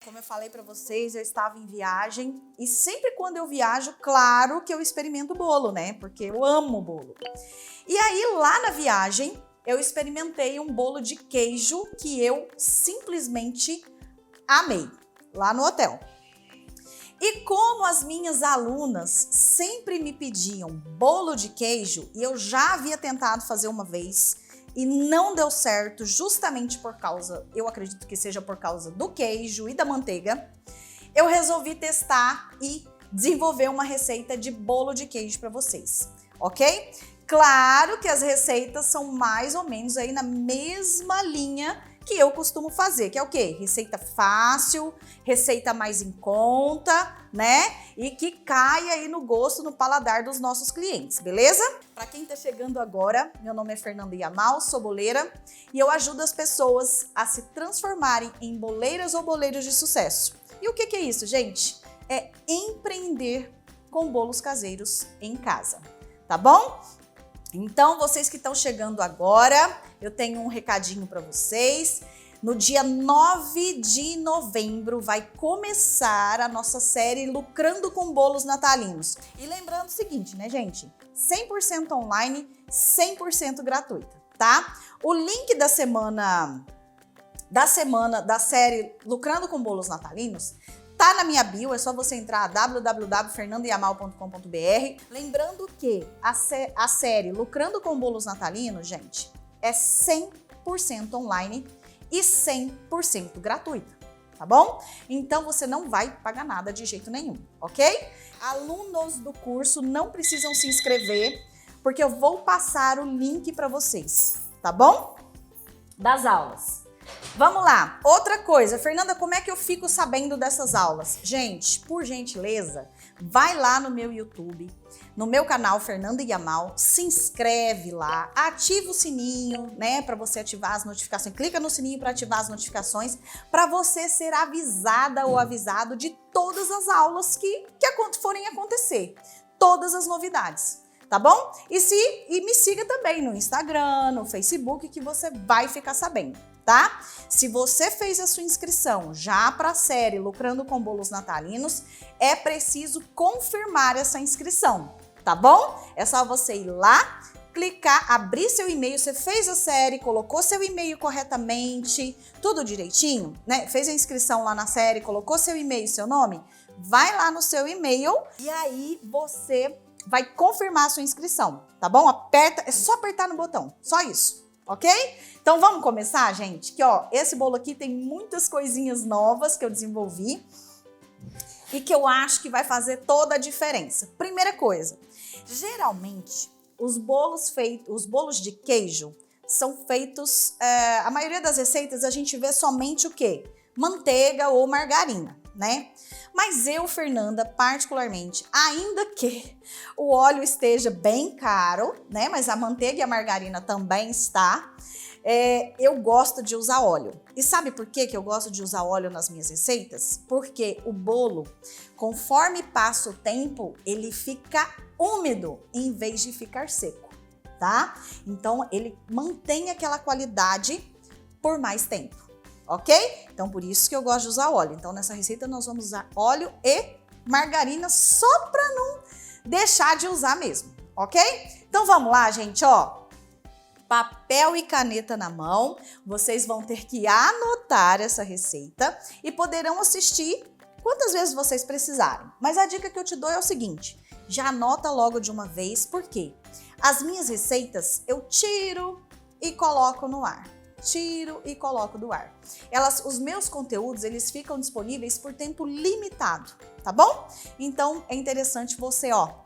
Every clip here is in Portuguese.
Como eu falei para vocês, eu estava em viagem e sempre quando eu viajo, claro que eu experimento bolo, né? Porque eu amo bolo. E aí lá na viagem, eu experimentei um bolo de queijo que eu simplesmente amei, lá no hotel. E como as minhas alunas sempre me pediam bolo de queijo, e eu já havia tentado fazer uma vez e não deu certo, justamente por causa, eu acredito que seja por causa do queijo e da manteiga, eu resolvi testar e desenvolver uma receita de bolo de queijo para vocês, ok? Claro que as receitas são mais ou menos aí na mesma linha que eu costumo fazer, que é o quê? Receita fácil, receita mais em conta, né? E que cai aí no gosto, no paladar dos nossos clientes, beleza? Para quem tá chegando agora, meu nome é Fernanda Yamal, sou boleira e eu ajudo as pessoas a se transformarem em boleiras ou boleiros de sucesso. E o que é isso, gente? É empreender com bolos caseiros em casa, tá bom? Então, vocês que estão chegando agora, eu tenho um recadinho para vocês. No dia 9 de novembro vai começar a nossa série Lucrando com Bolos Natalinos. E lembrando o seguinte, né, gente? 100% online, 100% gratuita, tá? O link da série Lucrando com Bolos Natalinos tá na minha bio, é só você entrar www.fernandayamal.com.br. Lembrando que a série Lucrando com Bolos Natalinos, gente, é 100% online e 100% gratuita, tá bom? Então você não vai pagar nada de jeito nenhum, ok? Alunos do curso não precisam se inscrever, porque eu vou passar o link para vocês, tá bom? Das aulas. Vamos lá, outra coisa, Fernanda, como é que eu fico sabendo dessas aulas? Gente, por gentileza, vai lá no meu YouTube, no meu canal Fernanda Yamal, se inscreve lá, ativa o sininho, né, para você ativar as notificações, clica no sininho para ativar as notificações, para você ser avisada ou avisado de todas as aulas que forem acontecer, todas as novidades. Tá bom? E me siga também no Instagram, no Facebook, que você vai ficar sabendo, tá? Se você fez a sua inscrição já para a série Lucrando com Bolos Natalinos, é preciso confirmar essa inscrição, tá bom? É só você ir lá, clicar, abrir seu e-mail, você fez a série, colocou seu e-mail corretamente, tudo direitinho, né? Fez a inscrição lá na série, colocou seu e-mail e seu nome, vai lá no seu e-mail e aí você vai confirmar a sua inscrição, tá bom? É só apertar no botão, só isso, ok? Então vamos começar, gente? Que ó, esse bolo aqui tem muitas coisinhas novas que eu desenvolvi e que eu acho que vai fazer toda a diferença. Primeira coisa, geralmente os bolos de queijo são feitos, a maioria das receitas a gente vê somente o quê? Manteiga ou margarina, né? Mas eu, Fernanda, particularmente, ainda que o óleo esteja bem caro, né? Mas a manteiga e a margarina também está. Eu gosto de usar óleo. E sabe por que eu gosto de usar óleo nas minhas receitas? Porque o bolo, conforme passa o tempo, ele fica úmido em vez de ficar seco, tá? Então, ele mantém aquela qualidade por mais tempo. Ok? Então, por isso que eu gosto de usar óleo. Então, nessa receita, nós vamos usar óleo e margarina só para não deixar de usar mesmo, ok? Então, vamos lá, gente, ó. Papel e caneta na mão. Vocês vão ter que anotar essa receita e poderão assistir quantas vezes vocês precisarem. Mas a dica que eu te dou é o seguinte, já anota logo de uma vez, porque as minhas receitas eu tiro e coloco no ar. Tiro e coloco do ar. Os meus conteúdos, eles ficam disponíveis por tempo limitado, tá bom? Então, é interessante você, ó,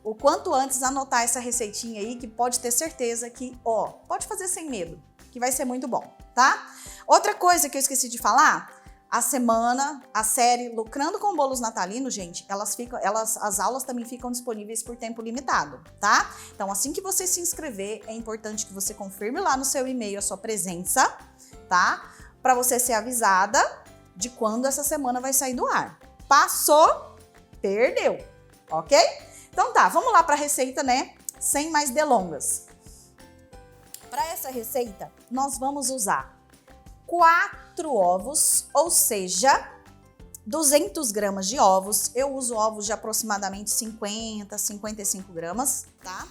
o quanto antes anotar essa receitinha aí, que pode ter certeza que, ó, pode fazer sem medo, que vai ser muito bom, tá? Outra coisa que eu esqueci de falar, a série Lucrando com Bolos Natalinos, gente, as aulas também ficam disponíveis por tempo limitado, tá? Então, assim que você se inscrever, é importante que você confirme lá no seu e-mail a sua presença, tá? Para você ser avisada de quando essa semana vai sair do ar. Passou, perdeu, ok? Então tá, vamos lá para a receita, né? Sem mais delongas. Para essa receita, nós vamos usar 4 ovos, ou seja, 200 gramas de ovos. Eu uso ovos de aproximadamente 50, 55 gramas, tá?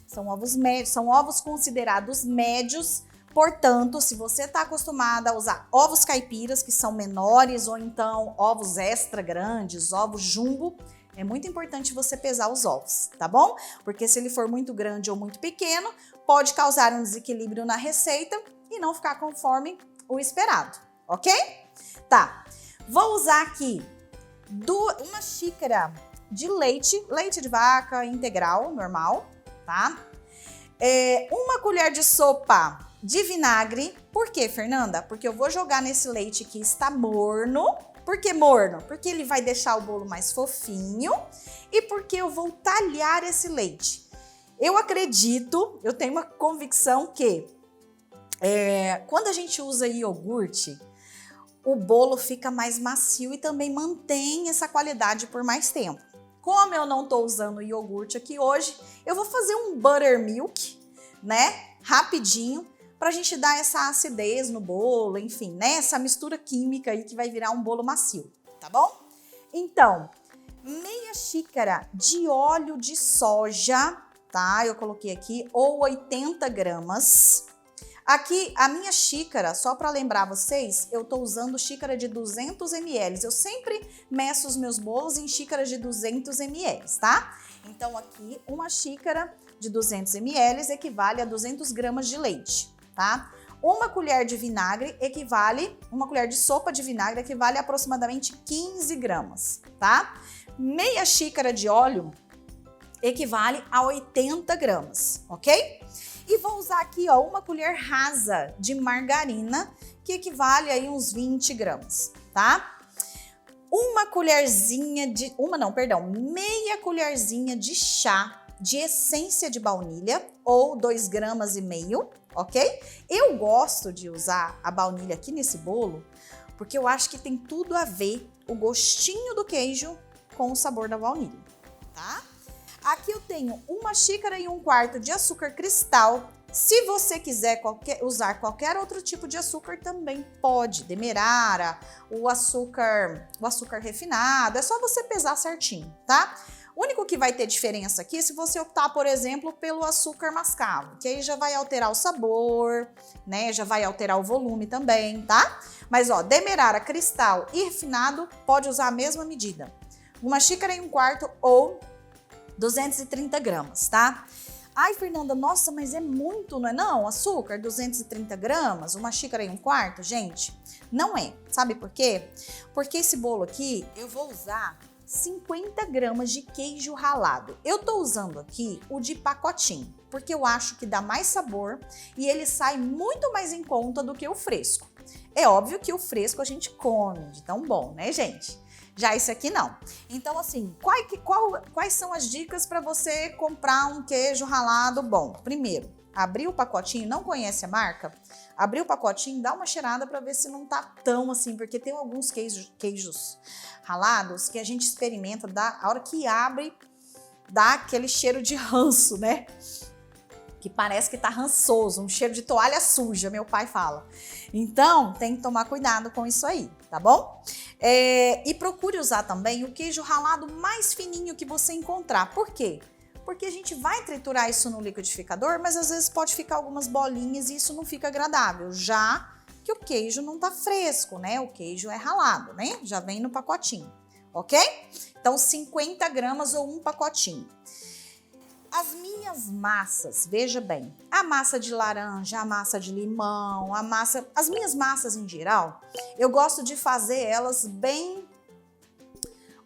São ovos médios, são ovos considerados médios. Portanto, se você está acostumada a usar ovos caipiras, que são menores, ou então ovos extra grandes, ovos jumbo, é muito importante você pesar os ovos, tá bom? Porque se ele for muito grande ou muito pequeno, pode causar um desequilíbrio na receita e não ficar conforme o esperado, ok? Tá, vou usar aqui uma xícara de leite de vaca integral, normal, tá? Uma colher de sopa de vinagre. Por quê, Fernanda? Porque eu vou jogar nesse leite que está morno. Por que morno? Porque ele vai deixar o bolo mais fofinho e porque eu vou talhar esse leite. Eu acredito, eu tenho uma convicção que quando a gente usa iogurte, o bolo fica mais macio e também mantém essa qualidade por mais tempo. Como eu não estou usando iogurte aqui hoje, eu vou fazer um buttermilk, né? Rapidinho, para a gente dar essa acidez no bolo, enfim, né? Essa mistura química aí que vai virar um bolo macio, tá bom? Então, meia xícara de óleo de soja, tá? Eu coloquei aqui, ou 80 gramas. Aqui, a minha xícara, só para lembrar vocês, eu tô usando xícara de 200 ml. Eu sempre meço os meus bolos em xícaras de 200 ml, tá? Então, aqui, uma xícara de 200 ml equivale a 200 gramas de leite, tá? Uma colher de vinagre uma colher de sopa de vinagre equivale a aproximadamente 15 gramas, tá? Meia xícara de óleo equivale a 80 gramas, ok? E vou usar aqui, ó, uma colher rasa de margarina, que equivale a uns 20 gramas, tá? Meia colherzinha de chá de essência de baunilha, ou 2,5 gramas, ok? Eu gosto de usar a baunilha aqui nesse bolo, porque eu acho que tem tudo a ver o gostinho do queijo com o sabor da baunilha, tá? Aqui eu tenho 1,25 xícaras de açúcar cristal. Se você quiser usar qualquer outro tipo de açúcar, também pode. Demerara, o açúcar refinado, é só você pesar certinho, tá? O único que vai ter diferença aqui é se você optar, por exemplo, pelo açúcar mascavo, que aí já vai alterar o sabor, né? Já vai alterar o volume também, tá? Mas, ó, demerara, cristal e refinado, pode usar a mesma medida. 1,25 xícaras ou 230 gramas, tá? Ai, Fernanda, nossa, mas é muito, não é não? Açúcar, 230 gramas, 1,25 xícaras, gente, não é. Sabe por quê? Porque esse bolo aqui, eu vou usar 50 gramas de queijo ralado. Eu tô usando aqui o de pacotinho, porque eu acho que dá mais sabor e ele sai muito mais em conta do que o fresco. É óbvio que o fresco a gente come de tão bom, né, gente? Já esse aqui não. Então, assim, quais são as dicas para você comprar um queijo ralado bom? Primeiro, abrir o pacotinho, não conhece a marca? Abrir o pacotinho, dá uma cheirada para ver se não tá tão assim, porque tem alguns queijos ralados que a gente experimenta, a hora que abre, dá aquele cheiro de ranço, né? Que parece que tá rançoso, um cheiro de toalha suja, meu pai fala. Então, tem que tomar cuidado com isso aí, tá bom? E procure usar também o queijo ralado mais fininho que você encontrar. Por quê? Porque a gente vai triturar isso no liquidificador, mas às vezes pode ficar algumas bolinhas e isso não fica agradável, já que o queijo não tá fresco, né? O queijo é ralado, né? Já vem no pacotinho, ok? Então, 50 gramas ou um pacotinho. As minhas massas, veja bem, a massa de laranja, a massa de limão, as minhas massas em geral, eu gosto de fazer elas bem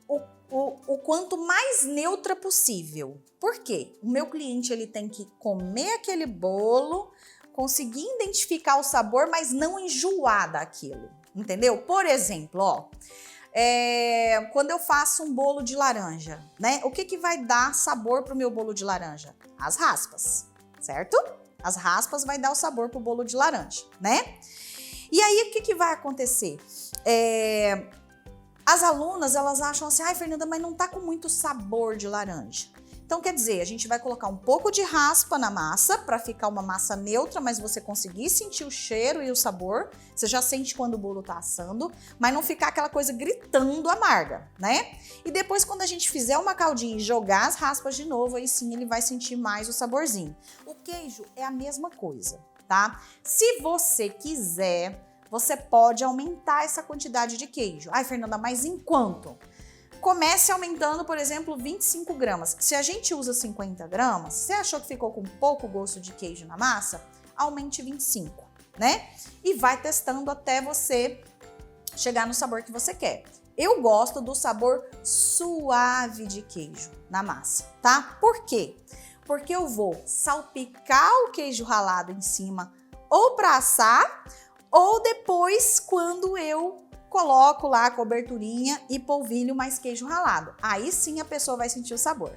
o quanto mais neutra possível. Por quê? O meu cliente ele tem que comer aquele bolo, conseguir identificar o sabor, mas não enjoar daquilo, entendeu? Por exemplo, ó, quando eu faço um bolo de laranja, né? O que vai dar sabor pro meu bolo de laranja? As raspas, certo? As raspas vai dar o sabor pro bolo de laranja, né? E aí, o que vai acontecer? As alunas, elas acham assim, ai, Fernanda, mas não tá com muito sabor de laranja. Então, quer dizer, a gente vai colocar um pouco de raspa na massa para ficar uma massa neutra, mas você conseguir sentir o cheiro e o sabor. Você já sente quando o bolo tá assando, mas não ficar aquela coisa gritando amarga, né? E depois, quando a gente fizer uma caldinha e jogar as raspas de novo, aí sim ele vai sentir mais o saborzinho. O queijo é a mesma coisa, tá? Se você quiser, você pode aumentar essa quantidade de queijo. Ai, Fernanda, mas em quanto? Comece aumentando, por exemplo, 25 gramas. Se a gente usa 50 gramas, você achou que ficou com pouco gosto de queijo na massa? Aumente 25, né? E vai testando até você chegar no sabor que você quer. Eu gosto do sabor suave de queijo na massa, tá? Por quê? Porque eu vou salpicar o queijo ralado em cima ou para assar ou depois quando eu coloco lá a coberturinha e polvilho mais queijo ralado. Aí sim a pessoa vai sentir o sabor,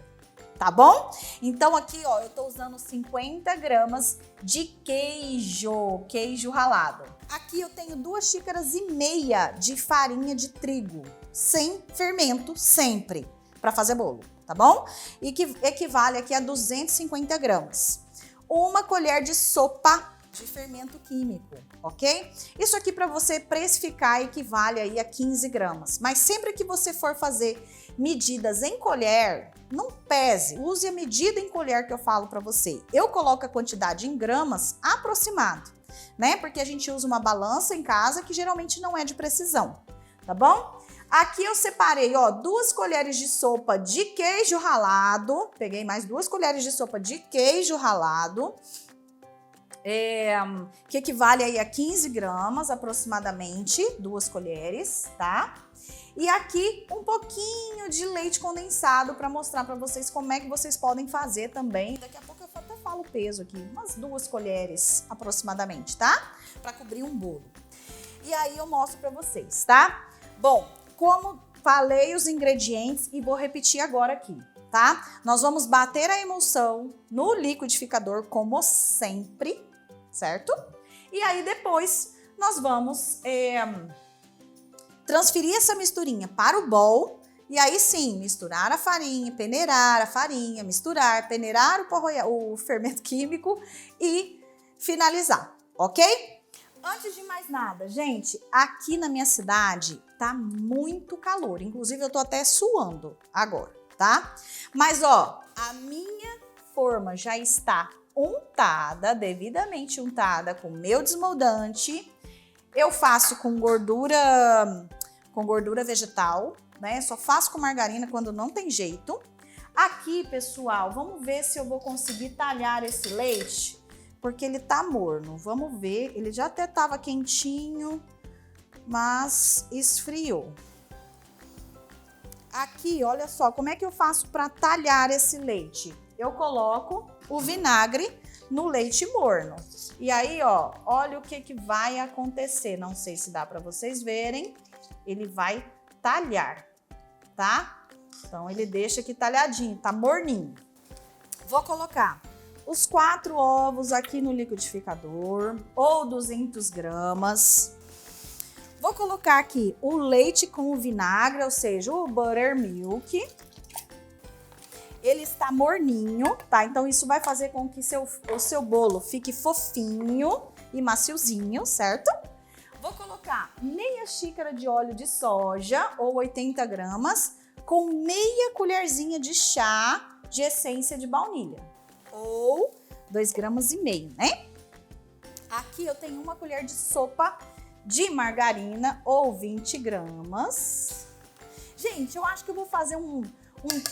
tá bom? Então aqui, ó, eu tô usando 50 gramas de queijo ralado. Aqui eu tenho 2,5 xícaras de farinha de trigo, sem fermento, sempre, para fazer bolo, tá bom? E que equivale aqui a 250 gramas. 1 colher de sopa de fermento químico, ok? Isso aqui para você precificar equivale aí a 15 gramas. Mas sempre que você for fazer medidas em colher, não pese, use a medida em colher que eu falo para você. Eu coloco a quantidade em gramas aproximado, né? Porque a gente usa uma balança em casa que geralmente não é de precisão, tá bom? Aqui eu separei, ó, 2 colheres de sopa de queijo ralado. Peguei mais 2 colheres de sopa de queijo ralado. Que equivale aí a 15 gramas aproximadamente, 2 colheres, tá? E aqui um pouquinho de leite condensado para mostrar para vocês como é que vocês podem fazer também. Daqui a pouco eu até falo o peso aqui, umas 2 colheres aproximadamente, tá? Para cobrir um bolo. E aí eu mostro para vocês, tá? Bom, como falei os ingredientes e vou repetir agora aqui, tá? Nós vamos bater a emulsão no liquidificador como sempre, certo? E aí depois nós vamos transferir essa misturinha para o bowl e aí sim misturar a farinha, peneirar a farinha, misturar, peneirar o fermento químico e finalizar, ok? Antes de mais nada, gente, aqui na minha cidade tá muito calor, inclusive eu tô até suando agora, tá? Mas ó, a minha forma já está untada, devidamente untada com meu desmoldante. Eu faço com gordura vegetal, né? Só faço com margarina quando não tem jeito. Aqui, pessoal, vamos ver se eu vou conseguir talhar esse leite, porque ele tá morno. Vamos ver, ele já até tava quentinho, mas esfriou. Aqui, olha só, como é que eu faço para talhar esse leite? Eu coloco o vinagre no leite morno. E aí, ó, olha o que vai acontecer. Não sei se dá para vocês verem. Ele vai talhar, tá? Então, ele deixa aqui talhadinho, tá morninho. Vou colocar os 4 ovos aqui no liquidificador, ou 200 gramas. Vou colocar aqui o leite com o vinagre, ou seja, o buttermilk. Ele está morninho, tá? Então isso vai fazer com que o seu bolo fique fofinho e maciozinho, certo? Vou colocar meia xícara de óleo de soja, ou 80 gramas, com meia colherzinha de chá de essência de baunilha, ou 2,5 gramas, né? Aqui eu tenho 1 colher de sopa de margarina, ou 20 gramas. Gente, eu acho que eu vou fazer um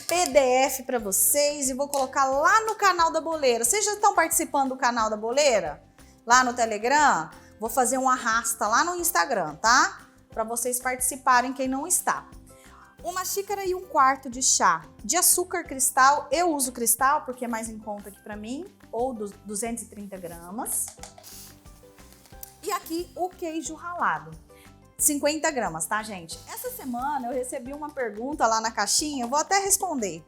PDF para vocês e vou colocar lá no canal da Boleira. Vocês já estão participando do canal da Boleira? Lá no Telegram? Vou fazer um arrasta lá no Instagram, tá? Para vocês participarem, quem não está. 1 xícara e 1/4 de chá de açúcar cristal. Eu uso cristal porque é mais em conta aqui para mim, ou 230 gramas. E aqui o queijo ralado. 50 gramas, tá, gente? Essa semana eu recebi uma pergunta lá na caixinha, eu vou até responder.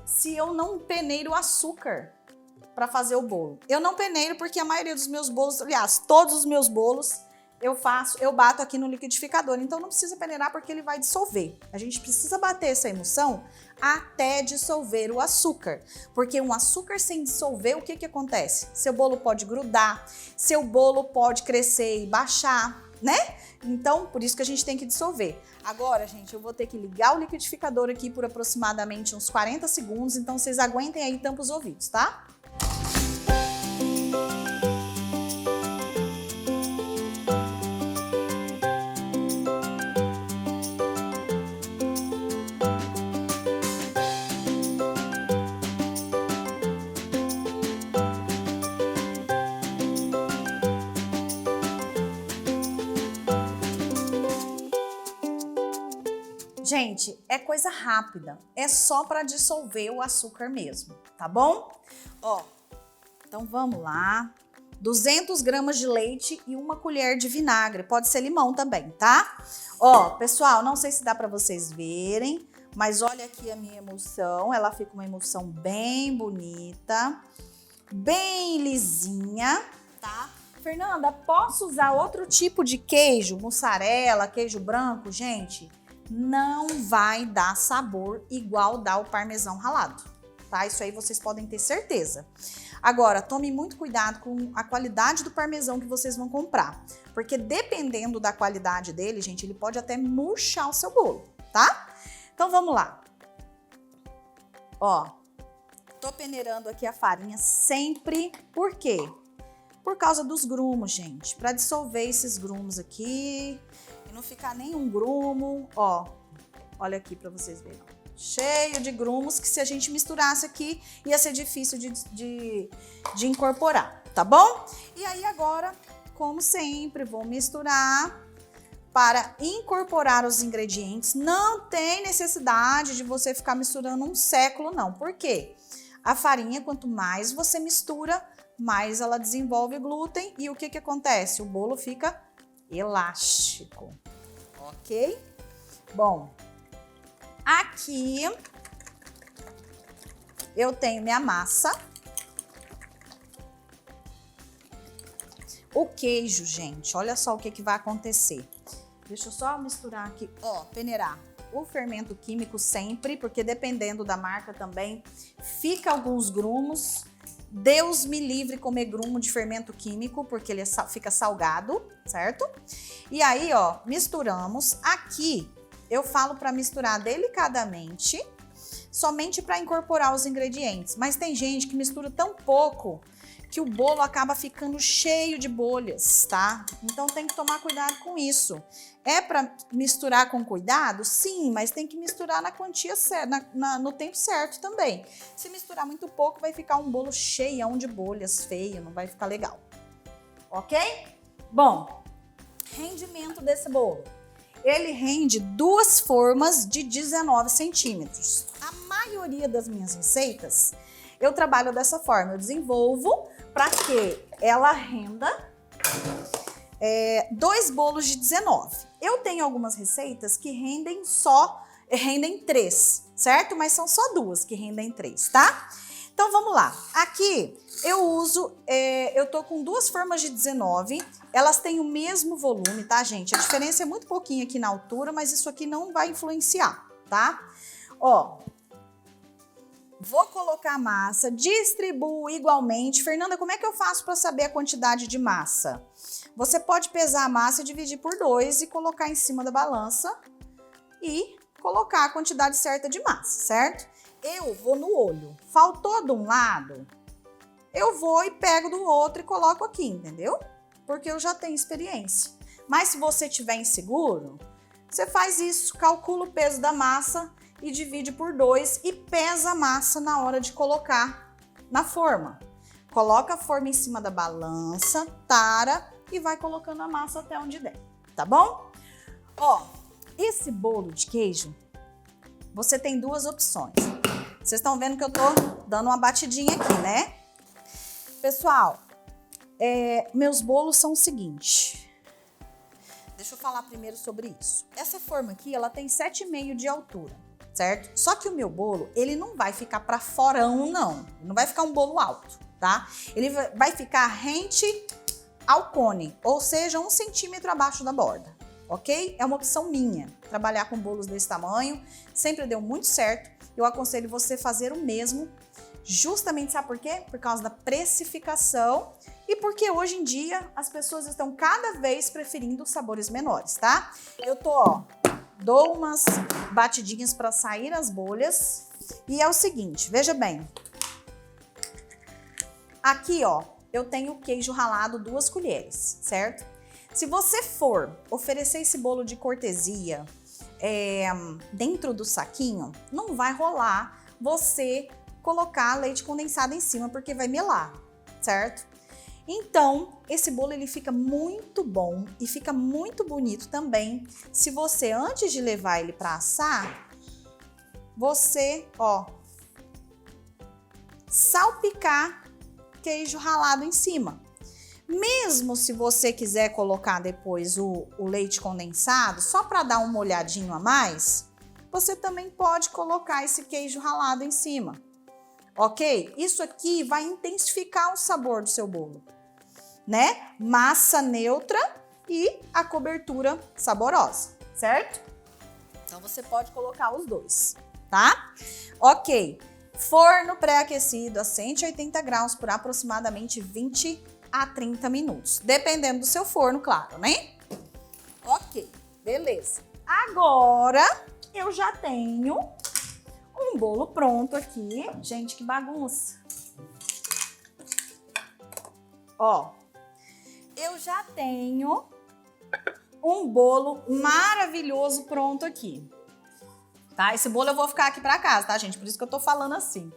Se eu não peneiro açúcar para fazer o bolo. Eu não peneiro porque a maioria dos meus bolos, aliás, todos os meus bolos, eu bato aqui no liquidificador. Então não precisa peneirar porque ele vai dissolver. A gente precisa bater essa emulsão até dissolver o açúcar. Porque um açúcar sem dissolver, o que que acontece? Seu bolo pode grudar, seu bolo pode crescer e baixar, né? Então, por isso que a gente tem que dissolver. Agora, gente, eu vou ter que ligar o liquidificador aqui por aproximadamente uns 40 segundos, então vocês aguentem aí e tampem os ouvidos, tá? Gente, é coisa rápida, é só para dissolver o açúcar mesmo, tá bom? Ó, então vamos lá. 200 gramas de leite e 1 colher de vinagre, pode ser limão também, tá? Ó, pessoal, não sei se dá para vocês verem, mas olha aqui a minha emulsão, ela fica uma emulsão bem bonita, bem lisinha, tá? Fernanda, posso usar outro tipo de queijo, mussarela, queijo branco, gente? Não vai dar sabor igual dá o parmesão ralado, tá? Isso aí vocês podem ter certeza. Agora, tome muito cuidado com a qualidade do parmesão que vocês vão comprar, porque dependendo da qualidade dele, gente, ele pode até murchar o seu bolo, tá? Então vamos lá. Ó, tô peneirando aqui a farinha sempre, por quê? Por causa dos grumos, gente, para dissolver esses grumos aqui e não ficar nenhum grumo, ó, olha aqui para vocês verem, cheio de grumos que se a gente misturasse aqui ia ser difícil de incorporar, tá bom? E aí agora, como sempre, vou misturar para incorporar os ingredientes. Não tem necessidade de você ficar misturando um século, não. Por quê? A farinha, quanto mais você mistura, mais ela desenvolve glúten e o que que acontece? O bolo fica elástico, ok? Bom, aqui eu tenho minha massa. O queijo, gente, olha só o que que vai acontecer. Deixa eu só misturar aqui, ó, peneirar o fermento químico sempre, porque dependendo da marca também, fica alguns grumos. Deus me livre comer grumo de fermento químico, porque ele fica salgado, certo? E aí, ó, misturamos. Aqui eu falo para misturar delicadamente, somente para incorporar os ingredientes. Mas tem gente que mistura tão pouco que o bolo acaba ficando cheio de bolhas, tá? Então tem que tomar cuidado com isso. É para misturar com cuidado? Sim, mas tem que misturar na quantia certa, no tempo certo também. Se misturar muito pouco, vai ficar um bolo cheião de bolhas, feio, não vai ficar legal. Ok? Bom, rendimento desse bolo. Ele rende 2 formas de 19 centímetros. A maioria das minhas receitas, eu trabalho dessa forma. Eu desenvolvo para que ela renda 2 bolos de 19. Eu tenho algumas receitas que rendem 3, certo? Mas são só 2 que rendem 3, tá? Então vamos lá. Aqui eu uso, eu tô com 2 formas de 19. Elas têm o mesmo volume, tá, gente? A diferença é muito pouquinho aqui na altura, mas isso aqui não vai influenciar, tá? Ó, vou colocar a massa, distribuo igualmente. Fernanda, como é que eu faço para saber a quantidade de massa? Você pode pesar a massa e dividir por 2 e colocar em cima da balança e colocar a quantidade certa de massa, certo? Eu vou no olho. Faltou de um lado, eu vou e pego do outro e coloco aqui, entendeu? Porque eu já tenho experiência. Mas se você estiver inseguro, você faz isso, calcula o peso da massa e divide por 2 e pesa a massa na hora de colocar na forma. Coloca a forma em cima da balança, tara e vai colocando a massa até onde der, tá bom? Ó, esse bolo de queijo, você tem 2 opções. Vocês estão vendo que eu tô dando uma batidinha aqui, né? Pessoal, meus bolos são o seguinte. Deixa eu falar primeiro sobre isso. Essa forma aqui, ela tem 7,5 de altura, certo? Só que o meu bolo, ele não vai ficar pra forão, não. Não vai ficar um bolo alto, tá? Ele vai ficar rente ao cone, ou seja, 1 centímetro abaixo da borda, ok? É uma opção minha, trabalhar com bolos desse tamanho, sempre deu muito certo. Eu aconselho você fazer o mesmo, justamente sabe por quê? Por causa da precificação e porque hoje em dia as pessoas estão cada vez preferindo sabores menores, tá? Eu tô, ó, dou umas batidinhas para sair as bolhas e é o seguinte, veja bem. Aqui, ó, eu tenho queijo ralado 2 colheres, certo? Se você for oferecer esse bolo de cortesia dentro do saquinho, não vai rolar você colocar leite condensado em cima, porque vai melar, certo? Então, esse bolo ele fica muito bom e fica muito bonito também se você, antes de levar ele para assar, você, ó, salpicar queijo ralado em cima. Mesmo se você quiser colocar depois o leite condensado, só para dar um molhadinho a mais, você também pode colocar esse queijo ralado em cima, ok? Isso aqui vai intensificar o sabor do seu bolo, né? Massa neutra e a cobertura saborosa, certo? Então você pode colocar os dois, tá? Ok. Forno pré-aquecido a 180 graus por aproximadamente 20 a 30 minutos. Dependendo do seu forno, claro, né? Ok, beleza. Agora eu já tenho um bolo pronto aqui. Gente, que bagunça. Ó, eu já tenho um bolo maravilhoso pronto aqui. Tá? Esse bolo eu vou ficar aqui para casa, tá, gente? Por isso que eu tô falando assim.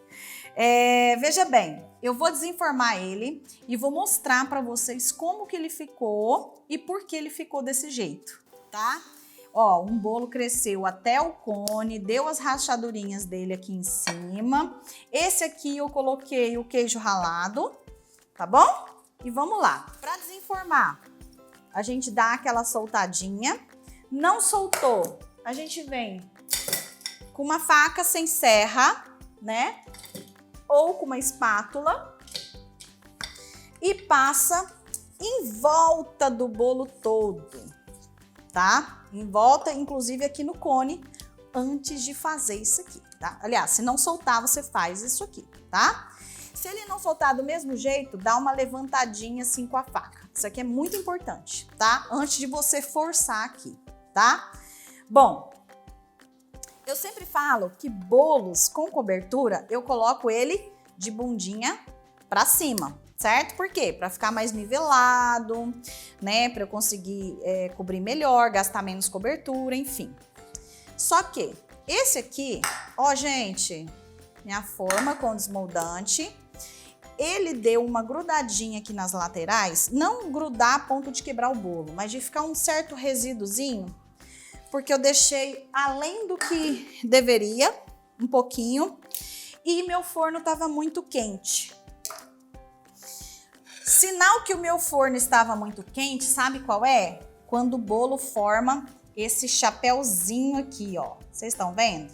Veja bem, eu vou desenformar ele e vou mostrar para vocês como que ele ficou e por que ele ficou desse jeito, tá? Ó, um bolo cresceu até o cone, deu as rachadurinhas dele aqui em cima. Esse aqui eu coloquei o queijo ralado, tá bom? E vamos lá. Para desenformar, a gente dá aquela soltadinha. Não soltou, a gente vem com uma faca sem serra, né? Ou com uma espátula e passa em volta do bolo todo, tá? Em volta, inclusive aqui no cone, antes de fazer isso aqui, tá? Aliás, se não soltar, você faz isso aqui, tá? Se ele não soltar do mesmo jeito, dá uma levantadinha assim com a faca. Isso aqui é muito importante, tá? Antes de você forçar aqui, tá? Bom, eu sempre falo que bolos com cobertura, eu coloco ele de bundinha pra cima, certo? Por quê? Pra ficar mais nivelado, né? Pra eu conseguir cobrir melhor, gastar menos cobertura, enfim. Só que esse aqui, ó, gente, minha forma com desmoldante, ele deu uma grudadinha aqui nas laterais, não grudar a ponto de quebrar o bolo, mas de ficar um certo resíduozinho, porque eu deixei além do que deveria, um pouquinho, e meu forno estava muito quente. Sinal que o meu forno estava muito quente, sabe qual é? Quando o bolo forma esse chapéuzinho aqui, ó. Vocês estão vendo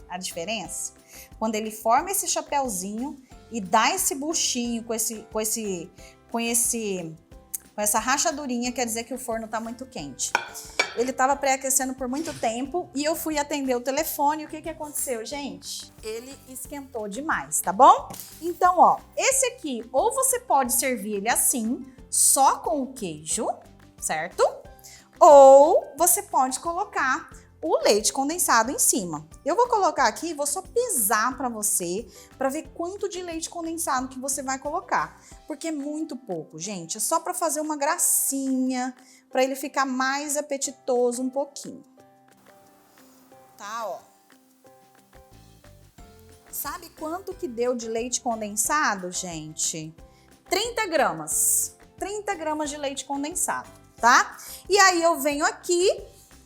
a diferença? Quando ele forma esse chapéuzinho e dá esse buchinho com essa rachadurinha, quer dizer que o forno tá muito quente. Ele estava pré-aquecendo por muito tempo e eu fui atender o telefone. E o que que aconteceu, gente? Ele esquentou demais, tá bom? Então, ó, esse aqui, ou você pode servir ele assim, só com o queijo, certo? Ou você pode colocar o leite condensado em cima. Eu vou colocar aqui, vou só pisar para você, para ver quanto de leite condensado que você vai colocar. Porque é muito pouco, gente. É só para fazer uma gracinha, para ele ficar mais apetitoso um pouquinho. Tá, ó. Sabe quanto que deu de leite condensado, gente? 30 gramas. 30 gramas de leite condensado, tá? E aí eu venho aqui,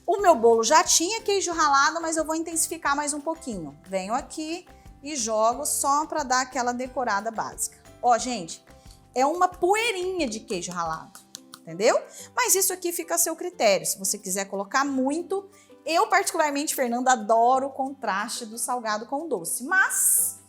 o meu bolo já tinha queijo ralado, mas eu vou intensificar mais um pouquinho. Venho aqui e jogo só para dar aquela decorada básica. Ó, gente, é uma poeirinha de queijo ralado, entendeu? Mas isso aqui fica a seu critério. Se você quiser colocar muito, eu particularmente, Fernanda, adoro o contraste do salgado com o doce. Mas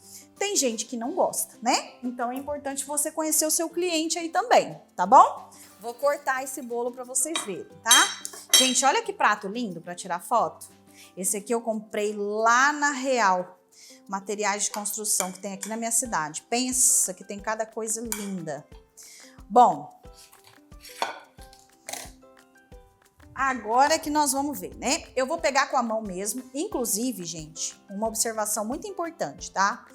Tem gente que não gosta, né? Então é importante você conhecer o seu cliente aí também, tá bom? Vou cortar esse bolo para vocês verem, tá? Gente, olha que prato lindo para tirar foto. Esse aqui eu comprei lá na Real, materiais de construção que tem aqui na minha cidade. Pensa que tem cada coisa linda. Bom, agora que nós vamos ver, né? Eu vou pegar com a mão mesmo. Inclusive, gente, uma observação muito importante, tá?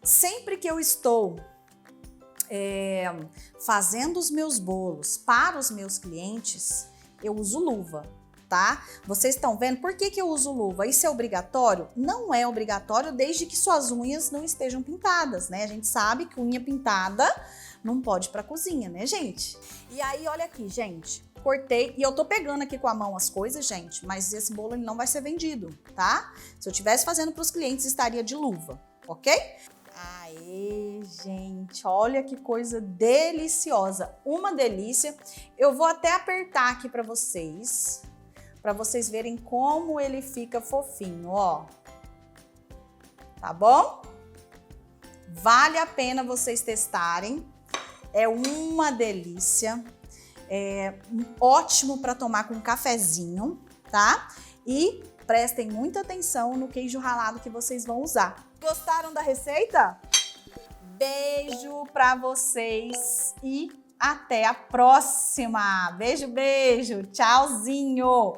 Sempre que eu estou fazendo os meus bolos para os meus clientes, eu uso luva, tá? Vocês estão vendo por que eu uso luva? Isso é obrigatório? Não é obrigatório desde que suas unhas não estejam pintadas, né? A gente sabe que unha pintada não pode ir pra cozinha, né, gente? E aí, olha aqui, gente. Cortei e eu tô pegando aqui com a mão as coisas, gente, mas esse bolo ele não vai ser vendido, tá? Se eu estivesse fazendo para os clientes, estaria de luva, ok? Aê, gente, olha que coisa deliciosa, uma delícia. Eu vou até apertar aqui para vocês verem como ele fica fofinho, ó. Tá bom? Vale a pena vocês testarem, é uma delícia. É ótimo para tomar com um cafezinho, tá? E prestem muita atenção no queijo ralado que vocês vão usar. Gostaram da receita? Beijo para vocês e até a próxima. Beijo, beijo. Tchauzinho.